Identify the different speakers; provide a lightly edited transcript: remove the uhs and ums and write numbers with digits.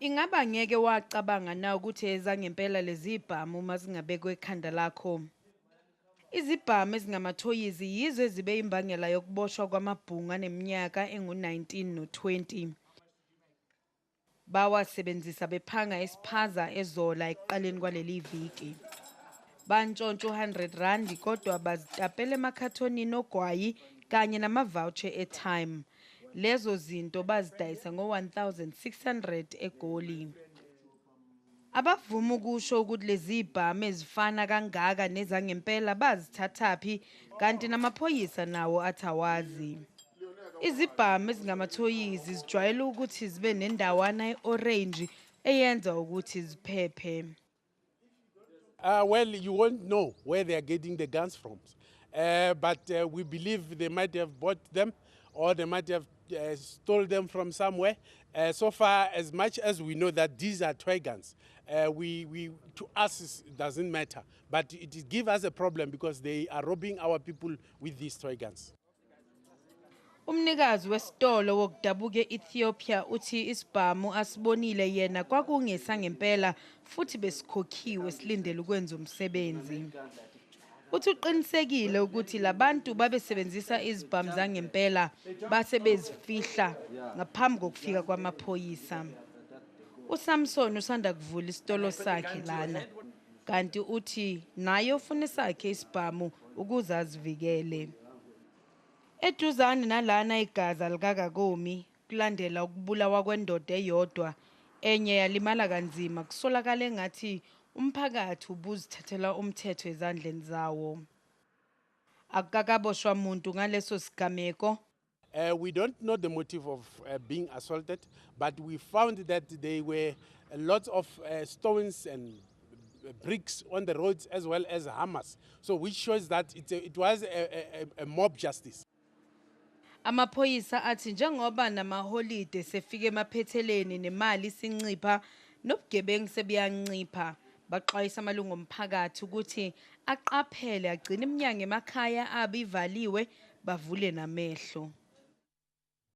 Speaker 1: Ingaba ngeke wacabanga na ukuthi ezangempela lezi ibhamu mazingabekwe ekhanda lakho? Izibhamu ezingamathoyizi yizo ezibe imbangela yokuboshwa kwamabhunga neminyaka engu-19 no-20. Bawasebenzisa bephanga isiphaza eZola ekuqaleni kwaleli viki. Bantshontsha R100 kodwa bazitapela emakhathonini ogwayi kanye nama-voucher airtime. Lezo zinto bazidayisa ngo-1,600 eGoli. Abavuma ukusho ukuthi lezi ibhamu ezifana kangaka nezangempela bazithathaphi kanti namaphoyisa nawo athawazi. Izibhamu ezingamathoyizi zijwayele ukuthi zibe nendawana e-orange eyenza ukuthi ziphephe.
Speaker 2: Well, you won't know where they are getting the guns from, but we believe they might have bought them or they might have stole them from somewhere. So far, as much as we know that these are toy guns, to us it doesn't matter, but it gives us a problem because they are robbing our people with these toy guns.
Speaker 1: Umnikazi wesitolo wokudabuka e-Ethiopia uthi isibhamu asibonile yena kwakungesangempela futhi besikhokhiwe silindele ukwenza umsebenzi. Uthi uqinisekile ukuthi labantu babesebenzisa izibhamu zangempela base bezifihla ngaphambi kokufika kwamaphoyisa. uSamson usanda kuvula isitolo sakhe lana kanti uthi naye ufuna sakhe isibhamu ukuze azivikele. Eduzane nalana igaza likakakomi kulandela ukubulawa kwendoda eyodwa enye yalimala kanzima kusolakala engathi umphakathi ubuzithathela umthetho ezandleni zawo. Akakaboshwa umuntu ngaleso sigameko.
Speaker 2: We don't know the motive of being assaulted, but we found that there were a lot of stones and bricks on the roads as well as hammers, so which shows that it was a mob justice.
Speaker 1: Amaphoyisa athi njengoba namaholide sefike emaphetheleni nemali sincipha nobugebengu sebuyancipha, baxwayisa amalungu omphakathi ukuthi aqaphele agcine iminyango emakhaya abivaliwe bavule namehlo.